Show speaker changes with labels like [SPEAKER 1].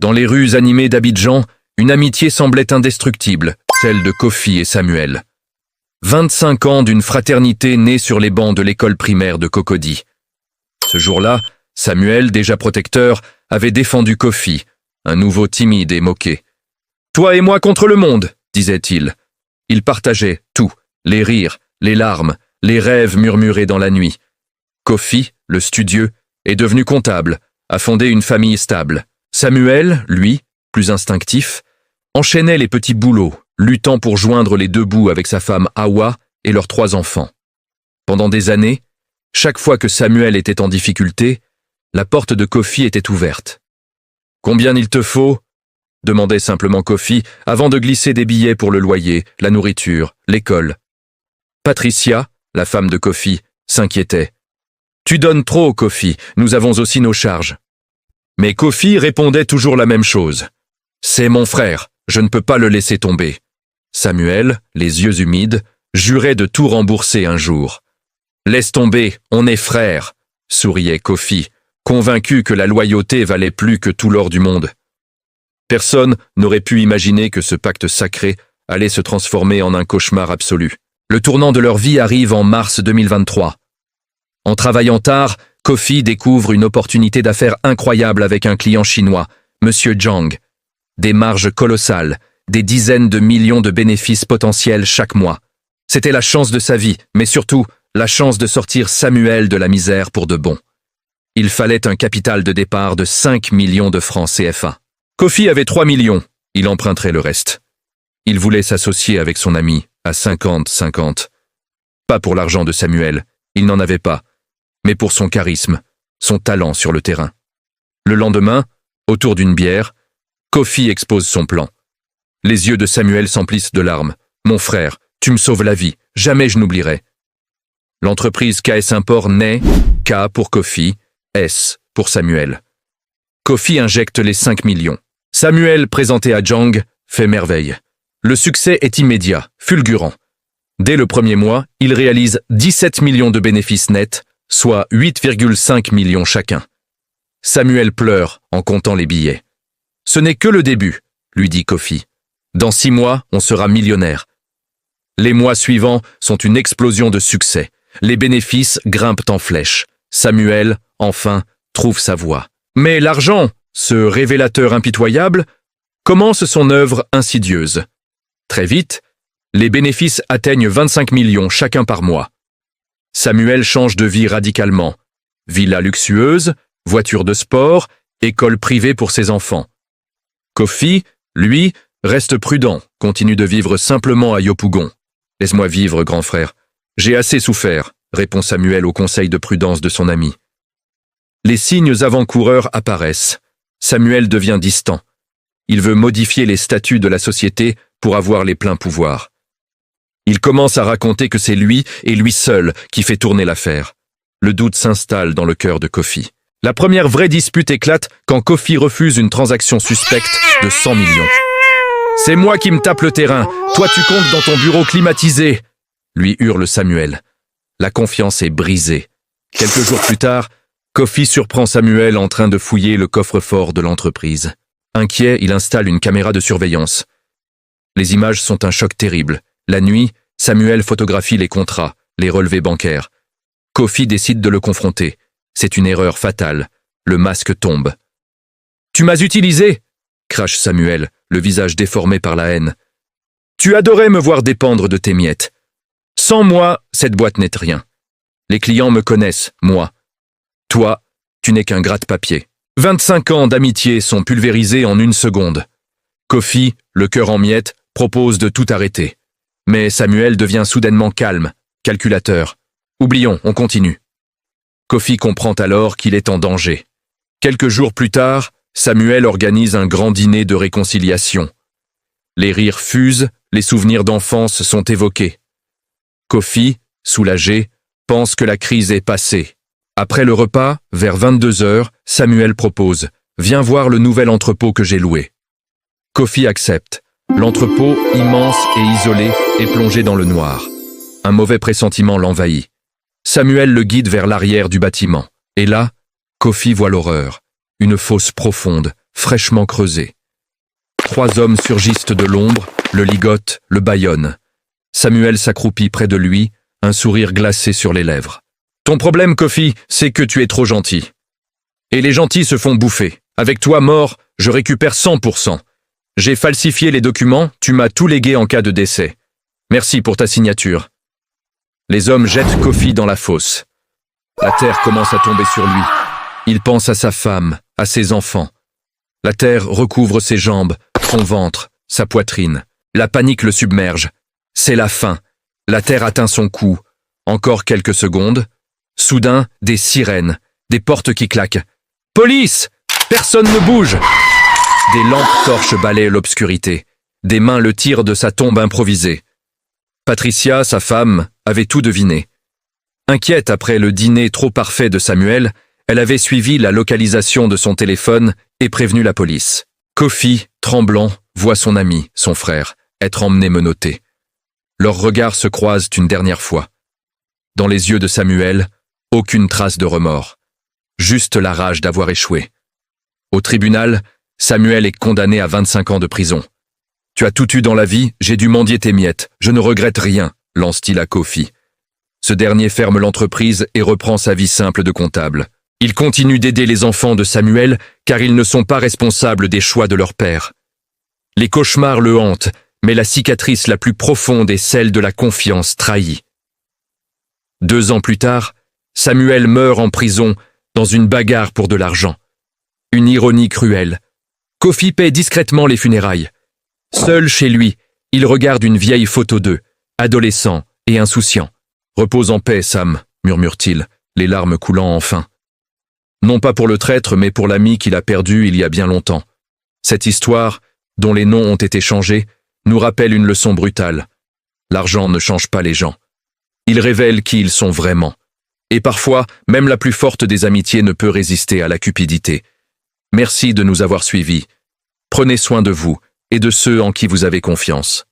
[SPEAKER 1] Dans les rues animées d'Abidjan, une amitié semblait indestructible, celle de Kofi et Samuel. 25 ans d'une fraternité née sur les bancs de l'école primaire de Cocody. Ce jour-là, Samuel, déjà protecteur, avait défendu Kofi, un nouveau timide et moqué. « Toi et moi contre le monde !» disait-il. Il partageait tout, les rires, les larmes, les rêves murmurés dans la nuit. Kofi, le studieux, est devenu comptable, a fondé une famille stable. Samuel, lui, plus instinctif, enchaînait les petits boulots, luttant pour joindre les deux bouts avec sa femme Hawa et leurs 3 enfants. Pendant des années, chaque fois que Samuel était en difficulté, la porte de Kofi était ouverte. « Combien il te faut ?» demandait simplement Kofi avant de glisser des billets pour le loyer, la nourriture, l'école. Patricia, la femme de Kofi, s'inquiétait. « Tu donnes trop, Kofi, nous avons aussi nos charges. » Mais Kofi répondait toujours la même chose. « C'est mon frère, je ne peux pas le laisser tomber. » Samuel, les yeux humides, jurait de tout rembourser un jour. « Laisse tomber, on est frères !» souriait Kofi, convaincu que la loyauté valait plus que tout l'or du monde. Personne n'aurait pu imaginer que ce pacte sacré allait se transformer en un cauchemar absolu. Le tournant de leur vie arrive en mars 2023. En travaillant tard, Kofi découvre une opportunité d'affaires incroyable avec un client chinois, Monsieur Zhang. Des marges colossales, des dizaines de millions de bénéfices potentiels chaque mois. C'était la chance de sa vie, mais surtout la chance de sortir Samuel de la misère pour de bon. Il fallait un capital de départ de 5 millions de francs CFA. Kofi avait 3 millions, il emprunterait le reste. Il voulait s'associer avec son ami à 50-50. Pas pour l'argent de Samuel, il n'en avait pas, mais pour son charisme, son talent sur le terrain. Le lendemain, autour d'une bière, Kofi expose son plan. Les yeux de Samuel s'emplissent de larmes. « Mon frère, tu me sauves la vie, jamais je n'oublierai. » L'entreprise KS Import naît, K pour Kofi, S pour Samuel. Kofi injecte les 5 millions. Samuel, présenté à Zhang, fait merveille. Le succès est immédiat, fulgurant. Dès le premier mois, il réalise 17 millions de bénéfices nets, soit 8,5 millions chacun. Samuel pleure en comptant les billets. « Ce n'est que le début », lui dit Kofi. « Dans 6 mois, on sera millionnaire. » Les mois suivants sont une explosion de succès. Les bénéfices grimpent en flèche. Samuel, enfin, trouve sa voie. Mais l'argent, ce révélateur impitoyable, commence son œuvre insidieuse. Très vite, les bénéfices atteignent 25 millions chacun par mois. Samuel change de vie radicalement. Villa luxueuse, voiture de sport, école privée pour ses enfants. Kofi, lui, reste prudent, continue de vivre simplement à Yopougon. « Laisse-moi vivre, grand frère. J'ai assez souffert », répond Samuel au conseil de prudence de son ami. Les signes avant-coureurs apparaissent. Samuel devient distant. Il veut modifier les statuts de la société pour avoir les pleins pouvoirs. Il commence à raconter que c'est lui et lui seul qui fait tourner l'affaire. Le doute s'installe dans le cœur de Kofi. La première vraie dispute éclate quand Kofi refuse une transaction suspecte de 100 millions. « C'est moi qui me tape le terrain, toi tu comptes dans ton bureau climatisé !» lui hurle Samuel. La confiance est brisée. Quelques jours plus tard, Kofi surprend Samuel en train de fouiller le coffre-fort de l'entreprise. Inquiet, il installe une caméra de surveillance. Les images sont un choc terrible. La nuit, Samuel photographie les contrats, les relevés bancaires. Kofi décide de le confronter. C'est une erreur fatale. Le masque tombe. « Tu m'as utilisé !» crache Samuel, le visage déformé par la haine. « Tu adorais me voir dépendre de tes miettes. Sans moi, cette boîte n'est rien. Les clients me connaissent, moi. Toi, tu n'es qu'un gratte-papier. » 25 ans d'amitié sont pulvérisés en 1 seconde. Kofi, le cœur en miettes, propose de tout arrêter. Mais Samuel devient soudainement calme, calculateur. Oublions, on continue. Kofi comprend alors qu'il est en danger. Quelques jours plus tard, Samuel organise un grand dîner de réconciliation. Les rires fusent, les souvenirs d'enfance sont évoqués. Kofi, soulagé, pense que la crise est passée. Après le repas, vers 22h, Samuel propose « Viens voir le nouvel entrepôt que j'ai loué ». Kofi accepte. L'entrepôt, immense et isolé, est plongé dans le noir. Un mauvais pressentiment l'envahit. Samuel le guide vers l'arrière du bâtiment. Et là, Kofi voit l'horreur. Une fosse profonde, fraîchement creusé. 3 hommes surgissent de l'ombre, le ligotent, le bâillonnent. Samuel s'accroupit près de lui, un sourire glacé sur les lèvres. « Ton problème, Kofi, c'est que tu es trop gentil. Et les gentils se font bouffer. Avec toi mort, je récupère 100%. J'ai falsifié les documents, tu m'as tout légué en cas de décès. Merci pour ta signature. » Les hommes jettent Kofi dans la fosse. La terre commence à tomber sur lui. Il pense à sa femme, à ses enfants. La terre recouvre ses jambes, son ventre, sa poitrine. La panique le submerge. C'est la fin. La terre atteint son cou. Encore quelques secondes. Soudain, des sirènes, des portes qui claquent. « Police ! Personne ne bouge !» Des lampes torches balayent l'obscurité. Des mains le tirent de sa tombe improvisée. Patricia, sa femme, avait tout deviné. Inquiète après le dîner trop parfait de Samuel, elle avait suivi la localisation de son téléphone et prévenu la police. Kofi, tremblant, voit son ami, son frère, être emmené menotté. Leurs regards se croisent une dernière fois. Dans les yeux de Samuel, aucune trace de remords. Juste la rage d'avoir échoué. Au tribunal, Samuel est condamné à 25 ans de prison. « Tu as tout eu dans la vie, j'ai dû mendier tes miettes, je ne regrette rien », lance-t-il à Kofi. Ce dernier ferme l'entreprise et reprend sa vie simple de comptable. Il continue d'aider les enfants de Samuel car ils ne sont pas responsables des choix de leur père. Les cauchemars le hantent, mais la cicatrice la plus profonde est celle de la confiance trahie. 2 ans plus tard, Samuel meurt en prison dans une bagarre pour de l'argent. Une ironie cruelle. Kofi paie discrètement les funérailles. Seul chez lui, il regarde une vieille photo d'eux, adolescent et insouciant. « Repose en paix, Sam », murmure-t-il, les larmes coulant enfin. Non pas pour le traître, mais pour l'ami qu'il a perdu il y a bien longtemps. Cette histoire, dont les noms ont été changés, nous rappelle une leçon brutale. L'argent ne change pas les gens. Il révèle qui ils sont vraiment. Et parfois, même la plus forte des amitiés ne peut résister à la cupidité. Merci de nous avoir suivis. Prenez soin de vous et de ceux en qui vous avez confiance.